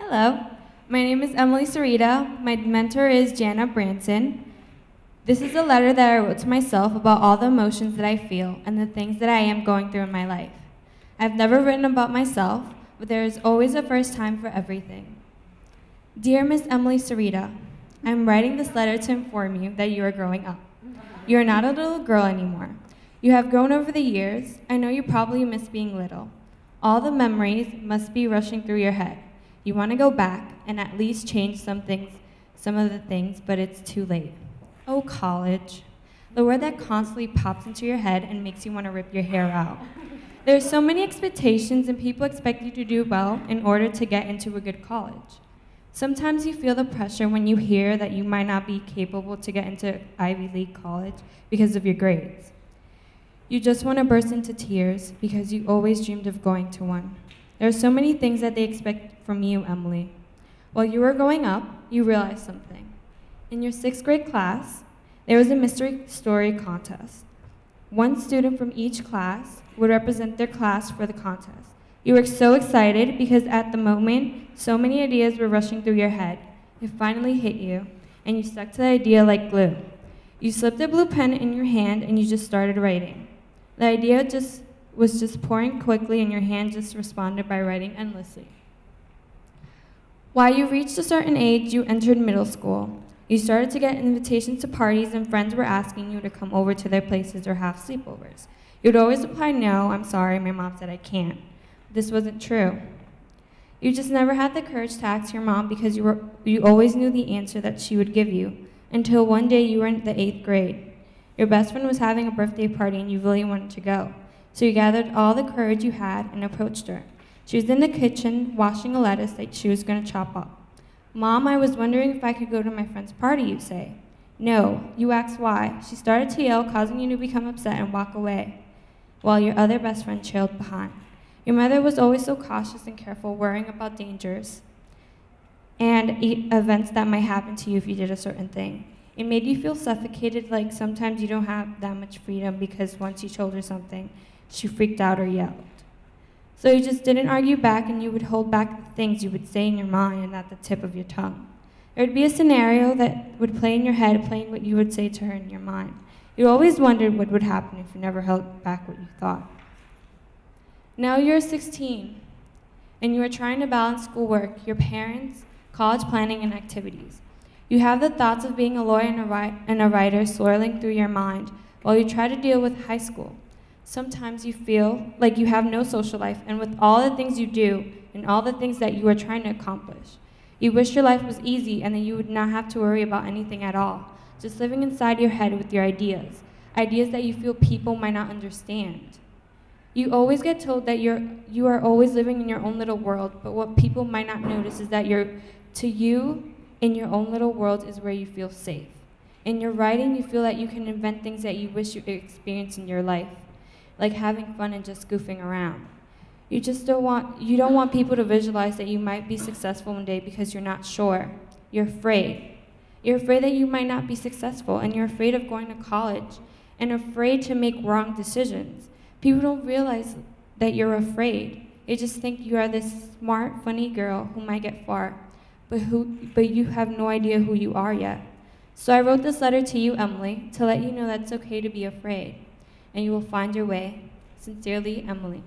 Hello, my name is Emily Sarita. My mentor is Jana Branson. This is a letter that I wrote to myself about all the emotions that I feel and the things that I am going through in my life. I've never written about myself, but there is always a first time for everything. Dear Miss Emily Sarita, I'm writing this letter to inform you that you are growing up. You are not a little girl anymore. You have grown over the years. I know you probably miss being little. All the memories must be rushing through your head. You want to go back and at least change some of the things, but it's too late. Oh, college. The word that constantly pops into your head and makes you want to rip your hair out. There are so many expectations and people expect you to do well in order to get into a good college. Sometimes you feel the pressure when you hear that you might not be capable to get into Ivy League college because of your grades. You just want to burst into tears because you always dreamed of going to one. There are so many things that they expect from you, Emily. While you were growing up, you realized something. In your 6th grade class, there was a mystery story contest. One student from each class would represent their class for the contest. You were so excited because at the moment, so many ideas were rushing through your head. It finally hit you, and you stuck to the idea like glue. You slipped a blue pen in your hand and you just started writing. The idea was just pouring quickly and your hand just responded by writing endlessly. While you reached a certain age, you entered middle school. You started to get invitations to parties and friends were asking you to come over to their places or have sleepovers. You would always reply, "No, I'm sorry, my mom said I can't." This wasn't true. You just never had the courage to ask your mom because you always knew the answer that she would give you, until one day you were in the 8th grade. Your best friend was having a birthday party and you really wanted to go. So you gathered all the courage you had and approached her. She was in the kitchen washing a lettuce that she was going to chop up. "Mom, I was wondering if I could go to my friend's party," you say. "No." You ask why. She started to yell, causing you to become upset and walk away, while your other best friend trailed behind. Your mother was always so cautious and careful, worrying about dangers and events that might happen to you if you did a certain thing. It made you feel suffocated, like sometimes you don't have that much freedom because once you told her something, she freaked out or yelled. So you just didn't argue back and you would hold back the things you would say in your mind and at the tip of your tongue. There would be a scenario that would play in your head, playing what you would say to her in your mind. You always wondered what would happen if you never held back what you thought. Now you're 16 and you are trying to balance schoolwork, your parents, college planning, and activities. You have the thoughts of being a lawyer and a writer swirling through your mind while you try to deal with high school. Sometimes you feel like you have no social life, and with all the things you do and all the things that you are trying to accomplish, you wish your life was easy and that you would not have to worry about anything at all, just living inside your head with your ideas that you feel people might not understand. You always get told that you are always living in your own little world, but what people might not notice is that to you, in your own little world is where you feel safe. In your writing, you feel that you can invent things that you wish you could experience in your life, like having fun and just goofing around. You don't want people to visualize that you might be successful one day because you're not sure. You're afraid. You're afraid that you might not be successful, and you're afraid of going to college, and afraid to make wrong decisions. People don't realize that you're afraid. They just think you are this smart, funny girl who might get far, but you have no idea who you are yet. So I wrote this letter to you, Emily, to let you know that it's okay to be afraid, and you will find your way. Sincerely, Emily.